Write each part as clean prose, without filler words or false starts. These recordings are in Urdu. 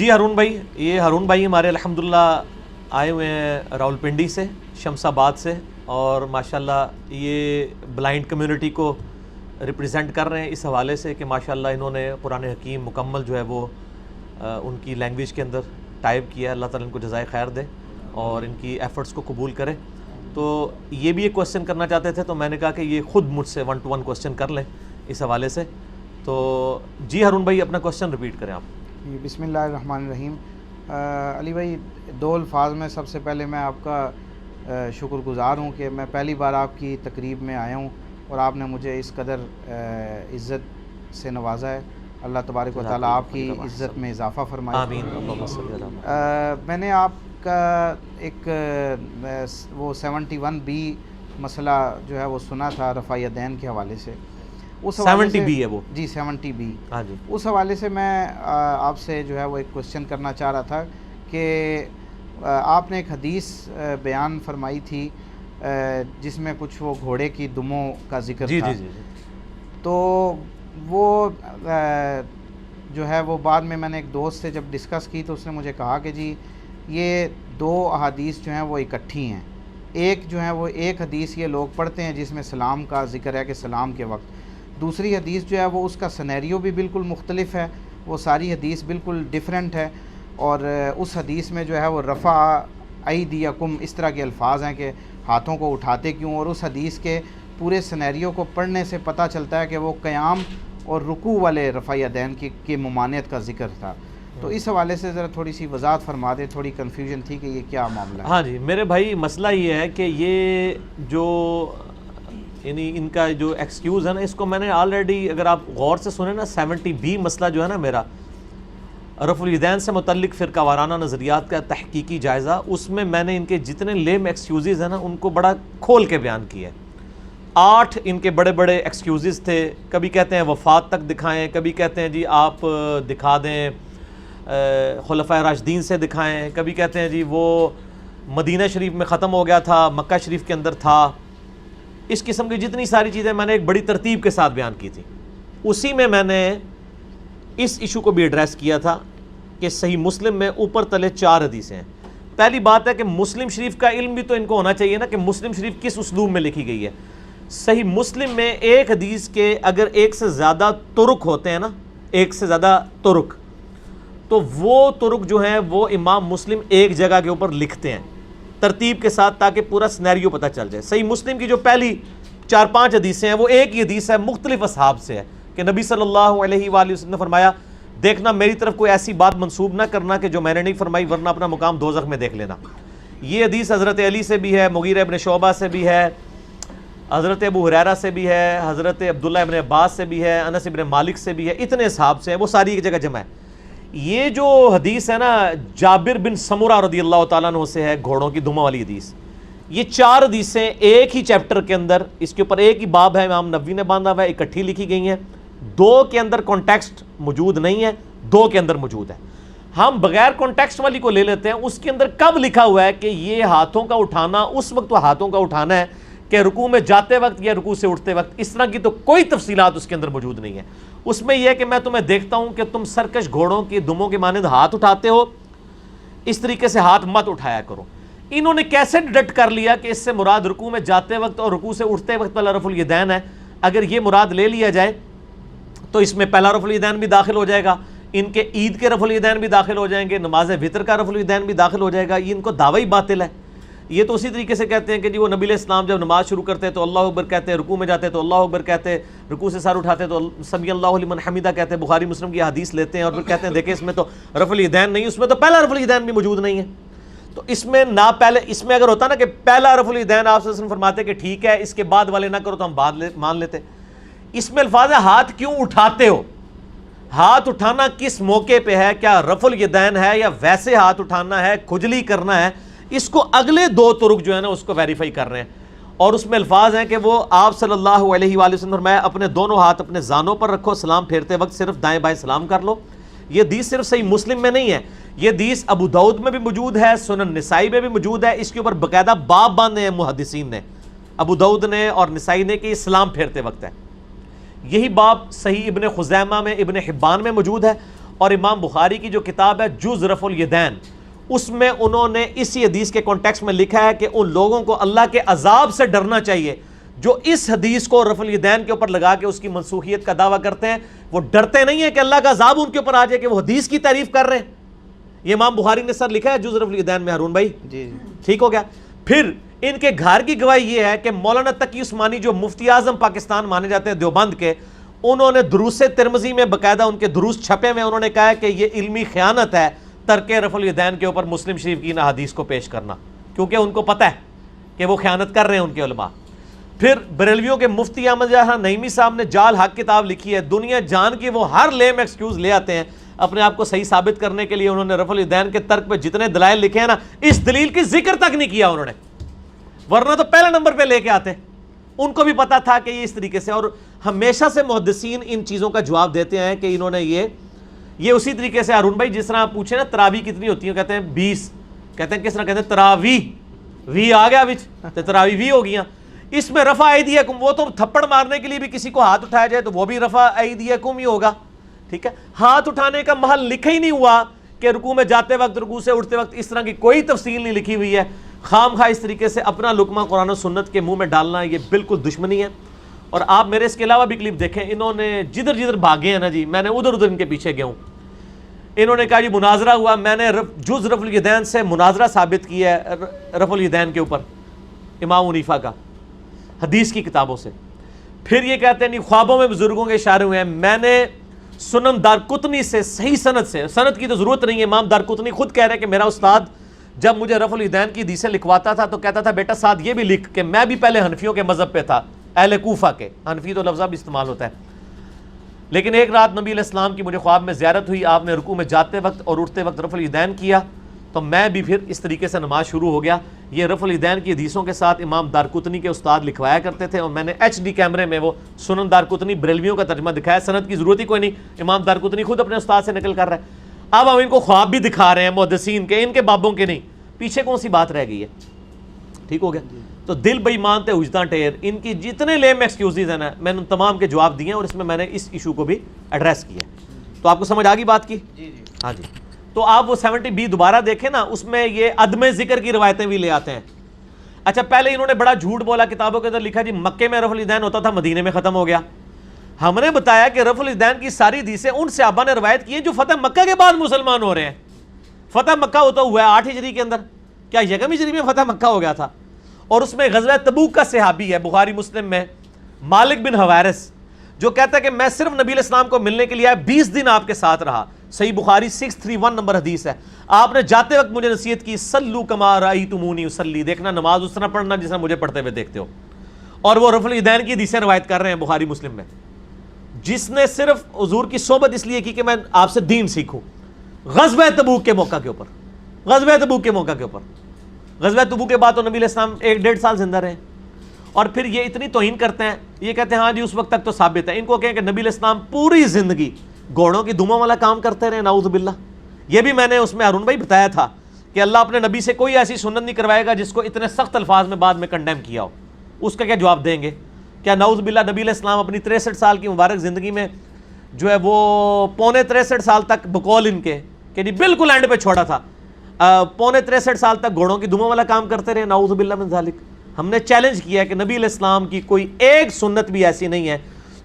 جی ہارون بھائی، یہ ہارون بھائی ہمارے الحمدللہ آئے ہوئے ہیں راولپنڈی سے، شمس آباد سے، اور ماشاءاللہ یہ بلائنڈ کمیونٹی کو ریپریزنٹ کر رہے ہیں اس حوالے سے کہ ماشاءاللہ انہوں نے قرآن حکیم مکمل جو ہے وہ ان کی لینگویج کے اندر ٹائپ کیا. اللہ تعالیٰ ان کو جزائے خیر دے اور ان کی ایفرٹس کو قبول کرے. تو یہ بھی ایک کوسچن کرنا چاہتے تھے، تو میں نے کہا کہ یہ خود مجھ سے 1 to 1 کوسچن کر لیں اس حوالے سے. تو جی ہارون بھائی اپنا کوسچن ریپیٹ کریں آپ. جی بسم اللہ الرحمن الرحیم. علی بھائی، 2 الفاظ میں سب سے پہلے میں آپ کا شکر گزار ہوں کہ میں پہلی بار آپ کی تقریب میں آیا ہوں اور آپ نے مجھے اس قدر عزت سے نوازا ہے. اللہ تبارک و تعالیٰ آپ کی عزت میں اضافہ فرمائے. آمین. میں نے آپ کا ایک وہ 71B مسئلہ جو ہے وہ سنا تھا رفع یدین کے حوالے سے. اس 70B ہے وہ؟ جی 70B. ہاں جی. اس حوالے سے میں آپ سے جو ہے وہ ایک کوسچن کرنا چاہ رہا تھا کہ آپ نے ایک حدیث بیان فرمائی تھی جس میں کچھ وہ گھوڑے کی دموں کا ذکر تھا. جی. تو وہ جو ہے وہ بعد میں نے ایک دوست سے جب ڈسکس کی تو اس نے مجھے کہا کہ جی یہ 2 احادیث جو ہیں وہ اکٹھی ہیں. ایک جو ہے وہ ایک حدیث یہ لوگ پڑھتے ہیں جس میں سلام کا ذکر ہے کہ سلام کے وقت. دوسری حدیث جو ہے وہ اس کا سینیریو بھی بالکل مختلف ہے، وہ ساری حدیث بالکل ڈیفرنٹ ہے. اور اس حدیث میں جو ہے وہ رفع ایدیکم اس طرح کے الفاظ ہیں کہ ہاتھوں کو اٹھاتے کیوں، اور اس حدیث کے پورے سینیریو کو پڑھنے سے پتہ چلتا ہے کہ وہ قیام اور رکوع والے رفع یدین کی ممانعت کا ذکر تھا. تو اس حوالے سے ذرا تھوڑی سی وضاحت فرما دیں. تھوڑی کنفیوژن تھی کہ یہ کیا معاملہ ہے. ہاں جی میرے بھائی، مسئلہ یہ ہے کہ یہ جو یعنی ان کا جو ایکسکیوز ہے نا، اس کو میں نے آلریڈی اگر آپ غور سے سنیں نا، 70B مسئلہ جو ہے نا میرا رفع الیدین سے متعلق فرقہ وارانہ نظریات کا تحقیقی جائزہ، اس میں نے ان کے جتنے لیم ایکسکیوزز ہیں نا ان کو بڑا کھول کے بیان کیا ہے. 8 ان کے بڑے بڑے ایکسکیوزز تھے. کبھی کہتے ہیں وفات تک دکھائیں، کبھی کہتے ہیں جی آپ دکھا دیں خلفائے راشدین سے دکھائیں، کبھی کہتے ہیں جی وہ مدینہ شریف میں ختم ہو گیا تھا، مکہ شریف کے اندر تھا. اس قسم کی جتنی ساری چیزیں میں نے ایک بڑی ترتیب کے ساتھ بیان کی تھی. اسی میں نے اس ایشو کو بھی ایڈریس کیا تھا کہ صحیح مسلم میں اوپر تلے 4 حدیثیں ہیں. پہلی بات ہے کہ مسلم شریف کا علم بھی تو ان کو ہونا چاہیے نا کہ مسلم شریف کس اسلوب میں لکھی گئی ہے. صحیح مسلم میں ایک حدیث کے اگر ایک سے زیادہ طرق ہوتے ہیں نا، ایک سے زیادہ طرق، تو وہ طرق جو ہیں وہ امام مسلم ایک جگہ کے اوپر لکھتے ہیں ترتیب کے ساتھ تاکہ پورا سینیریو پتہ چل جائے. صحیح مسلم کی جو پہلی 4-5 حدیثیں ہیں وہ ایک ہی حدیث ہے، مختلف اصحاب سے ہے کہ نبی صلی اللہ علیہ وآلہ وسلم نے فرمایا دیکھنا میری طرف کوئی ایسی بات منسوب نہ کرنا کہ جو میں نے نہیں فرمائی ورنہ اپنا مقام دوزخ میں دیکھ لینا. یہ حدیث حضرت علی سے بھی ہے، مغیرہ ابن شعبہ سے بھی ہے، حضرت ابو ہریرہ سے بھی ہے، حضرت عبداللہ ابن عباس سے بھی ہے، انس ابن مالک سے بھی ہے. اتنے اصحاب سے ہیں، وہ ساری ایک جگہ جمع ہے. یہ جو حدیث ہے نا جابر بن سمرہ رضی اللہ تعالیٰ عنہ سے ہے، گھوڑوں کی دموں والی حدیث. یہ 4 حدیثیں ایک ہی چیپٹر کے اندر، اس کے اوپر ایک ہی باب ہے، امام نبوی نے باندھا ہوا ہے، اکٹھی لکھی گئی ہیں. 2 کے اندر کانٹیکسٹ موجود نہیں ہے، 2 کے اندر موجود ہے. ہم بغیر کانٹیکسٹ والی کو لے لیتے ہیں. اس کے اندر کب لکھا ہوا ہے کہ یہ ہاتھوں کا اٹھانا اس وقت ہاتھوں کا اٹھانا ہے کہ رکوع میں جاتے وقت یا رکوع سے اٹھتے وقت؟ اس طرح کی تو کوئی تفصیلات اس کے اندر موجود نہیں ہے. اس میں یہ ہے کہ میں تمہیں دیکھتا ہوں کہ تم سرکش گھوڑوں کی دموں کے مانند ہاتھ اٹھاتے ہو، اس طریقے سے ہاتھ مت اٹھایا کرو. انہوں نے کیسے ڈیڈکٹ کر لیا کہ اس سے مراد رکوع میں جاتے وقت اور رکوع سے اٹھتے وقت والا رفع الیدین ہے؟ اگر یہ مراد لے لیا جائے تو اس میں پہلا رفع الیدین بھی داخل ہو جائے گا، ان کے عید کے رفع الیدین بھی داخل ہو جائیں گے، نماز وطر کا رفع الیدین بھی داخل ہو جائے گا. یہ ان کو دعوی باطل ہے. یہ تو اسی طریقے سے کہتے ہیں کہ جی وہ نبی علیہ السلام جب نماز شروع کرتے تو اللہ اکبر کہتے، رکوع میں جاتے تو اللہ اکبر کہتے، رکوع سے سر اٹھاتے تو سمی اللہ لمن حمیدہ کہتے. بخاری مسلم کی حدیث لیتے ہیں اور پھر کہتے ہیں دیکھیں اس میں تو رفع الیدین نہیں، اس میں تو پہلا رفع الیدین بھی موجود نہیں ہے. تو اس میں نہ پہلے، اس میں اگر ہوتا نا کہ پہلا رفع الیدین آپ صلی اللہ علیہ وسلم فرماتے کہ ٹھیک ہے اس کے بعد والے نہ کرو تو ہم بعد مان لیتے. اس میں الفاظ ہے ہاتھ کیوں اٹھاتے ہو. ہاتھ اٹھانا کس موقع پہ ہے؟ کیا رفع الیدین ہے یا ویسے ہاتھ اٹھانا ہے، کھجلی کرنا ہے؟ اس کو اگلے 2 طرق جو ہے نا اس کو ویریفائی کر رہے ہیں. اور اس میں الفاظ ہیں کہ وہ آپ صلی اللہ علیہ وآلہ وسلم فرمایا اپنے دونوں ہاتھ اپنے زانوں پر رکھو، سلام پھیرتے وقت صرف دائیں بائیں سلام کر لو. یہ حدیث صرف صحیح مسلم میں نہیں ہے، یہ حدیث ابو داؤد میں بھی موجود ہے، سنن نسائی میں بھی موجود ہے. اس کے اوپر باقاعدہ باب باندھے ہیں محدثین نے، ابو داؤد نے اور نسائی نے، کہ یہ سلام پھیرتے وقت ہے. یہی باب صحیح ابن خزیمہ میں، ابن حبان میں موجود ہے. اور امام بخاری کی جو کتاب ہے جز رفع الیدین، اس میں انہوں نے اسی حدیث کے کانٹیکسٹ میں لکھا ہے کہ ان لوگوں کو اللہ کے عذاب سے ڈرنا چاہیے جو اس حدیث کو رفع الیدین کے اوپر لگا کے اس کی منسوخیت کا دعویٰ کرتے ہیں. وہ ڈرتے نہیں ہیں کہ اللہ کا عذاب ان کے اوپر آ جائے کہ وہ حدیث کی تعریف کر رہے ہیں. یہ امام بخاری نے سر لکھا ہے جز رفع الیدین میں. ہارون بھائی جی ٹھیک ہو گیا. پھر ان کے گھر کی گواہی یہ ہے کہ مولانا تقی عثمانی جو مفتی اعظم پاکستان مانے جاتے ہیں دیوبند کے، انہوں نے دروس ترمذی میں باقاعدہ ان کے دروس چھپے ہوئے، انہوں نے کہا ہے کہ یہ علمی خیانت ہے ترک رفع الیدین کے اوپر مسلم شریف کی ان احادیث کو پیش کرنا، کیونکہ ان کو پتہ ہے کہ وہ خیانت کر رہے ہیں ان کے علماء. پھر بریلویوں کے مفتی احمد جہاں نعیمی صاحب نے جال حق کتاب لکھی ہے. دنیا جان کی وہ ہر لیم ایکسکیوز لے آتے ہیں اپنے آپ کو صحیح ثابت کرنے کے لیے. انہوں نے رفع الیدین کے ترک پہ جتنے دلائل لکھے ہیں نا، اس دلیل کی ذکر تک نہیں کیا انہوں نے، ورنہ تو پہلے نمبر پہ لے کے آتے. ان کو بھی پتا تھا کہ یہ اس طریقے سے، اور ہمیشہ سے محدثین ان چیزوں کا جواب دیتے ہیں کہ انہوں نے یہ اسی طریقے سے. ہارون بھائی جس طرح آپ پوچھیں نا تراویح کتنی ہوتی ہیں، کہتے ہیں 20، کہتے ہیں کس طرح، کہتے ہیں تراویح، وی آ گیا بچ تو تراویح وی ہو گیا. اس میں رفع ایدیکم، وہ تو تھپڑ مارنے کے لیے بھی کسی کو ہاتھ اٹھایا جائے تو وہ بھی رفع ایدیکم ہی ہوگا. ٹھیک ہے، ہاتھ اٹھانے کا محل لکھا ہی نہیں ہوا کہ رکوع میں جاتے وقت، رکوع سے اٹھتے وقت، اس طرح کی کوئی تفصیل نہیں لکھی ہوئی ہے. خام خواہ اس طریقے سے اپنا لقمہ قرآن و سنت کے منہ میں ڈالنا یہ بالکل دشمنی ہے. اور آپ میرے اس کے علاوہ بھی کلپ دیکھیں، انہوں نے جدھر جدھر بھاگے ہیں نا جی، میں نے ادھر ادھر ان کے پیچھے گیا ہوں. انہوں نے کہا جی مناظرہ ہوا، میں نے جز رفع الیدین سے مناظرہ ثابت کیا ہے رفع الیدین کے اوپر امام حنیفہ کا حدیث کی کتابوں سے. پھر یہ کہتے ہیں نہیں خوابوں میں بزرگوں کے اشارے ہوئے ہیں. میں نے سنن دارقطنی سے صحیح سند سے، سند کی تو ضرورت نہیں ہے، امام دارقطنی خود کہہ رہے ہیں کہ میرا استاد جب مجھے رفع الیدین کی حدیثیں لکھواتا تھا تو کہتا تھا بیٹا ساتھ یہ بھی لکھ کہ میں بھی پہلے حنفیوں کے مذہب پہ تھا، اہل کوفہ کے. حنفی تو لفظ بھی استعمال ہوتا ہے. لیکن ایک رات نبی علیہ السلام کی مجھے خواب میں زیارت ہوئی، آپ نے رکوع میں جاتے وقت اور اٹھتے وقت رفع الیدین کیا، تو میں بھی پھر اس طریقے سے نماز شروع ہو گیا. یہ رفع الیدین کی حدیثوں کے ساتھ امام دارقطنی کے استاد لکھوایا کرتے تھے، اور میں نے ایچ ڈی کیمرے میں وہ سنن دارقطنی بریلویوں کا ترجمہ دکھایا. سند کی ضرورت ہی کوئی نہیں، امام دارقطنی خود اپنے استاد سے نقل کر رہا ہے. اب ہم ان کو خواب بھی دکھا رہے ہیں محدثین کے، ان کے بابوں کے نہیں. پیچھے کون سی بات رہ گئی ہے؟ ٹھیک ہو گیا. تو دل بے ایمان تے وجدان ٹھیر، ان کی جتنے لیم ایکسکیوزز ہیں نا، میں نے ان تمام کے جواب دیے ہیں، اور اس میں نے اس ایشو کو بھی ایڈریس کیا. تو آپ کو سمجھ آ گئی بات کی؟ ہاں جی. تو آپ وہ 70B دوبارہ دیکھیں نا، اس میں یہ عدم ذکر کی روایتیں بھی لے آتے ہیں. اچھا پہلے انہوں نے بڑا جھوٹ بولا، کتابوں کے اندر لکھا جی مکے میں رفع الیدین ہوتا تھا، مدینے میں ختم ہو گیا. ہم نے بتایا کہ رفع الیدین کی ساری حدیثیں ان صحابہ نے روایت کی ہیں جو فتح مکہ کے بعد مسلمان ہو رہے ہیں. فتح مکہ ہوتا ہوا ہے 8 ہجری کے اندر، کیا یکم ہجری میں فتح مکہ ہو گیا تھا؟ اور اس میں غزوہ تبوک کا صحابی ہے بخاری مسلم میں مالک بن حویرث، جو کہتا ہے کہ میں صرف نبی علیہ السلام کو ملنے کے لیے آیا، 20 دن آپ کے ساتھ رہا. صحیح بخاری 631 نمبر حدیث ہے. آپ نے جاتے وقت مجھے نصیحت کی، سلو کما رأیتمونی اصلی، دیکھنا نماز اس طرح پڑھنا جس طرح مجھے پڑھتے ہوئے دیکھتے ہو. اور وہ رفع الیدین کی حدیثیں روایت کر رہے ہیں بخاری مسلم میں، جس نے صرف حضور کی صحبت اس لیے کی کہ میں آپ سے دین سیکھوں. غزوہ تبوک کے موقع کے اوپر، غزوہ تبوک کے موقع کے اوپر، غزوہ تبوک کے بعد تو نبی علیہ السلام 1-1.5 سال زندہ رہے. اور پھر یہ اتنی توہین کرتے ہیں، یہ کہتے ہیں ہاں جی اس وقت تک تو ثابت ہے. ان کو کہیں کہ نبی علیہ السلام پوری زندگی گھوڑوں کی دموں والا کام کرتے رہے، نعوذ باللہ. یہ بھی میں نے اس میں ہارون بھائی بتایا تھا کہ اللہ اپنے نبی سے کوئی ایسی سنت نہیں کروائے گا جس کو اتنے سخت الفاظ میں بعد میں کنڈیم کیا ہو. اس کا کیا جواب دیں گے؟ کیا نعوذ باللہ نبی علیہ السلام اپنی 63 سال کی مبارک زندگی میں جو ہے وہ 63.25 سال تک بقول ان کے کہ جی بالکل اینڈ پہ چھوڑا تھا، 63.25 سال تک گھوڑوں کی دموں والا کام کرتے رہے؟ نعوذ باللہ من ذالک. ہم نے چیلنج کیا ہے کہ نبی علیہ السلام کی کوئی ایک سنت بھی ایسی نہیں ہے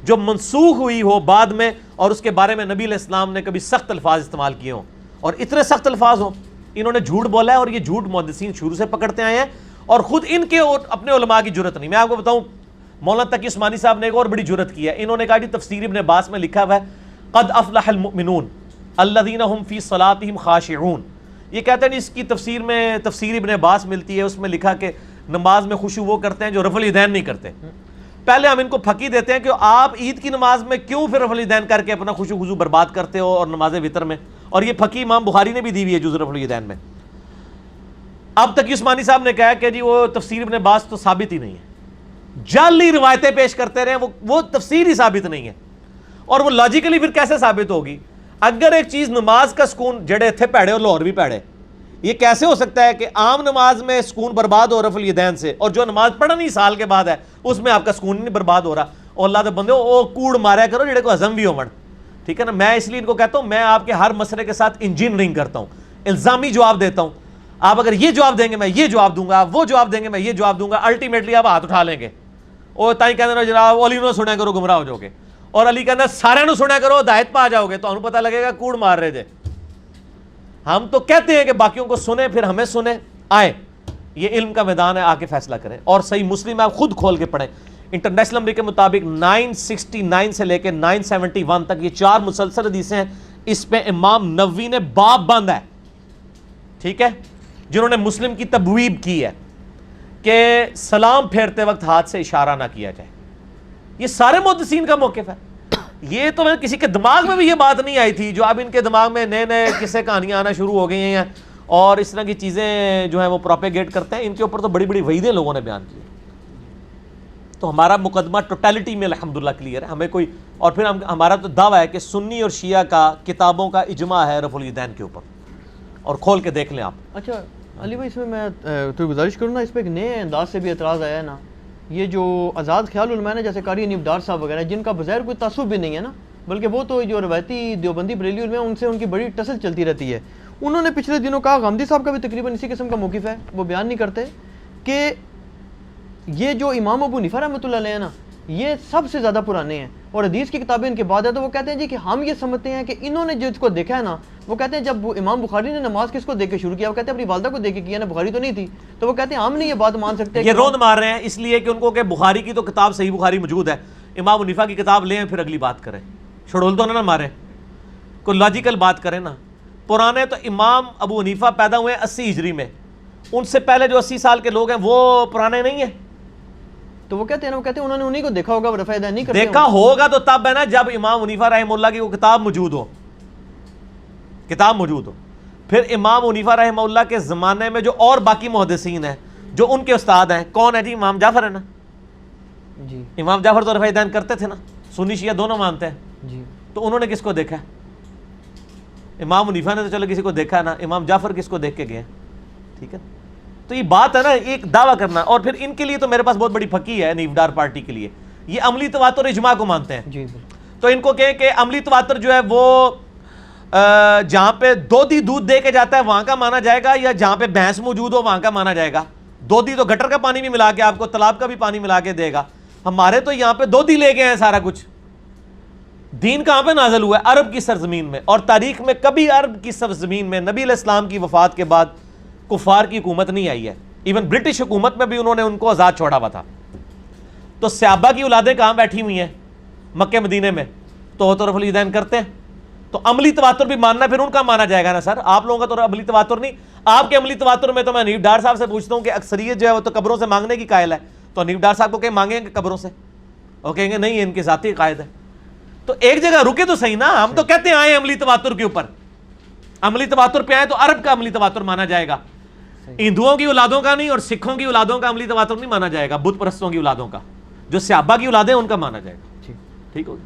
جو منسوخ ہوئی ہو بعد میں اور اس کے بارے میں نبی علیہ السلام نے کبھی سخت الفاظ استعمال کیے ہوں، اور اتنے سخت الفاظ ہوں. انہوں نے جھوٹ بولا ہے، اور یہ جھوٹ محدثین شروع سے پکڑتے آئے ہیں، اور خود ان کے اور اپنے علماء کی جرت نہیں. میں آپ کو بتاؤں مولانا تقی عثمانی صاحب نے ایک اور بڑی جرت کی ہے. انہوں نے کہا جی تفسیر ابن عباس میں لکھا ہوا ہے قد افلح المؤمنون الذین هم فی صلاتهم خاشعون. یہ کہتے ہیں اس کی تفسیر میں تفسیر ابن عباس ملتی ہے، اس میں لکھا کہ نماز میں خشوع وہ کرتے ہیں جو رفع الیدین نہیں کرتے. پہلے ہم ان کو پھکی دیتے ہیں کہ آپ عید کی نماز میں کیوں پھر رفع الیدین کر کے اپنا خشوع خضوع برباد کرتے ہو اور نماز وتر میں، اور یہ پھکی امام بخاری نے بھی دی ہوئی ہے جز رفع الیدین میں. اب تقی عثمانی صاحب نے کہا کہ جی وہ تفسیر ابن عباس تو ثابت ہی نہیں ہے، جعلی روایتیں پیش کرتے رہے، وہ تفسیر ہی ثابت نہیں ہے. اور وہ لاجیکلی پھر کیسے ثابت ہوگی؟ اگر ایک چیز نماز کا سکون جڑے تھے پیڑے اور لاہور بھی پیڑے، یہ کیسے ہو سکتا ہے کہ عام نماز میں سکون برباد ہو رفع الیدین سے، اور جو نماز پڑھنی سال کے بعد ہے اس میں آپ کا سکون نہیں برباد ہو رہا؟ اور اللہ دے بندے او کوڑ ماریا کرو جڑے کو ہضم بھی ہون. ٹھیک ہے نا. میں اس لیے ان کو کہتا ہوں میں آپ کے ہر مسئلے کے ساتھ انجینئرنگ کرتا ہوں, الزامی جواب دیتا ہوں. آپ اگر یہ جواب دیں گے میں یہ جواب دوں گا, آپ وہ جواب دیں گے میں یہ جواب دوں گا, الٹیمیٹلی آپ ہاتھ اٹھا لیں گے. اور تائیں کہتے ہیں جناب علی نو سنیا کرو گمراہ ہو جاؤ گے, اور علی کہتے ہیں سارے نو سنیا کرو ہدایت پہ آ جاؤ گے. تو ہمیں پتہ لگے گا کوڑ مار رہے تھے. ہم تو کہتے ہیں کہ باقیوں کو سنیں پھر ہمیں سنیں. آئے یہ علم کا میدان ہے, آ کے فیصلہ کریں. اور صحیح مسلم آپ خود کھول کے پڑھیں. انٹرنیشنل نمبر کے مطابق 969 سے لے کے 971 تک یہ 4 مسلسل حدیثیں ہیں. اس پہ امام نووی نے باب بند ہے, ٹھیک ہے, جنہوں نے مسلم کی تبویب کی ہے کہ سلام پھیرتے وقت ہاتھ سے اشارہ نہ کیا جائے. یہ سارے محدثین کا موقف ہے. یہ تو کسی کے دماغ میں بھی یہ بات نہیں آئی تھی. جو اب ان کے دماغ میں نئے نئے قصے کہانیاں آنا شروع ہو گئی ہیں اور اس طرح کی چیزیں جو ہیں وہ پروپیگیٹ کرتے ہیں, ان کے اوپر تو بڑی بڑی وعیدیں لوگوں نے بیان کی. تو ہمارا مقدمہ ٹوٹیلٹی میں الحمدللہ کلیئر ہے. ہمیں کوئی اور پھر ہمارا تو دعویٰ ہے کہ سنی اور شیعہ کا کتابوں کا اجماع ہے رفع الیدین کے اوپر, اور کھول کے دیکھ لیں آپ. اچھا علی بھائی, اس میں تو گزارش کروں نا, اس پہ ایک نئے انداز سے بھی اعتراض آیا ہے نا. یہ جو آزاد خیال علماء نے جیسے قاری انیب ڈار صاحب وغیرہ, جن کا بظاہر کوئی تعصب بھی نہیں ہے نا, بلکہ وہ تو جو روایتی دیوبندی بریلی علماء ان سے ان کی بڑی ٹسل چلتی رہتی ہے. انہوں نے پچھلے دنوں کہا, غامدی صاحب کا بھی تقریباً اسی قسم کا موقف ہے, وہ بیان نہیں کرتے کہ یہ جو امام ابو حنیفہ رحمۃ اللہ علیہ ہیں نا, یہ سب سے زیادہ پرانے ہیں اور حدیث کی کتابیں ان کے بعد ہے. تو وہ کہتے ہیں جی کہ ہم یہ سمجھتے ہیں کہ انہوں نے جو اس کو دیکھا ہے نا, وہ کہتے ہیں جب امام بخاری نے نماز کس کو دیکھ کے شروع کیا, وہ کہتے ہیں اپنی والدہ کو دیکھ کے کیا نا, بخاری تو نہیں تھی. تو وہ کہتے ہیں ہم نہیں یہ بات مان سکتے. یہ روند مار رہے ہیں اس لیے کہ ان کو کہ بخاری کی تو کتاب صحیح بخاری موجود ہے, امام حنیفہ کی کتاب لیں پھر اگلی بات کریں. شڑول تو نہ ماریں, کوئی لاجیکل بات کریں نا. پرانے تو امام ابو حنیفہ پیدا ہوئے 80 ہجری میں, ان سے پہلے جو 80 سال کے لوگ ہیں وہ پرانے نہیں ہیں. تو وہ کہتے ہیں نا, وہ کہتے ہیں انہوں نے انہیں کو دیکھا ہوگا, وہ رفع الیدین نہیں کرتے. دیکھا ہوگا تو تب ہے نا جب امام حنیفہ رحمہ اللہ کی وہ کتاب موجود ہو, کتاب موجود ہو. پھر امام حنیفہ رحمہ اللہ کے زمانے میں جو اور باقی محدثین ہیں جو ان کے استاد ہیں, کون ہے جی؟ امام جعفر ہے نا. جی امام جعفر تو رفع الیدین کرتے تھے نا, سنی شیعہ دونوں مانتے ہیں. جی. تو انہوں نے کس کو دیکھا؟ امام حنیفہ نے تو چلو کسی کو دیکھا نا, امام جعفر کس کو دیکھ کے گئے؟ ٹھیک ہے. تو یہ بات ہے نا ایک دعویٰ کرنا. اور پھر ان کے لیے تو میرے پاس بہت بڑی پھکی ہے نیفڈار پارٹی کے لیے, یہ عملی تواتر اجماع کو مانتے ہیں. جی تو ان کو کہیں کہ عملی تواتر جو ہے وہ جہاں پہ دودھی دودھ دے کے جاتا ہے وہاں کا مانا جائے گا, یا جہاں پہ بھینس موجود ہو وہاں کا مانا جائے گا. دودھی تو گٹر کا پانی بھی ملا کے آپ کو, تالاب کا بھی پانی ملا کے دے گا. ہمارے تو یہاں پہ دودھی لے گئے ہیں سارا کچھ. دین کہاں پہ نازل ہوا ہے؟ عرب کی سرزمین میں. اور تاریخ میں کبھی عرب کی سرزمین میں نبی علیہ السلام کی وفات کے بعد کفار کی حکومت نہیں آئی ہے. ایون برٹش حکومت میں بھی انہوں نے ان کو آزاد چھوڑا ہوا تھا. تو صحابہ کی اولادیں کہاں بیٹھی ہوئی ہیں؟ مکہ مدینے میں. تو رفع الیدین کرتے ہیں. تو عملی تواتر بھی ماننا پھر ان کا مانا جائے گا نا سر. آپ لوگوں کا تو عملی تواتر نہیں. آپ کے عملی تواتر میں تو میں حنیف ڈار صاحب سے پوچھتا ہوں کہ اکثریت جو ہے وہ تو قبروں سے مانگنے کی قائل ہے. تو حنیف ڈار صاحب کو کہ مانگیں گے قبروں سے؟ وہ کہیں گے نہیں, ان کے ذاتی قائد ہے. تو ایک جگہ رکے تو صحیح نا. ہم تو کہتے ہیں آئے عملی تواتر کے اوپر, عملی تواتر پہ آئے تو عرب کا عملی تواتر مانا جائے گا, ہندوؤں کی اولادوں کا نہیں, اور سکھوں کی اولادوں کا عملی تواتر نہیں مانا جائے گا, بت پرستوں کی اولادوں کا. جو صحابہ کی اولادیں ان کا مانا جائے گا. ٹھیک ہوگا.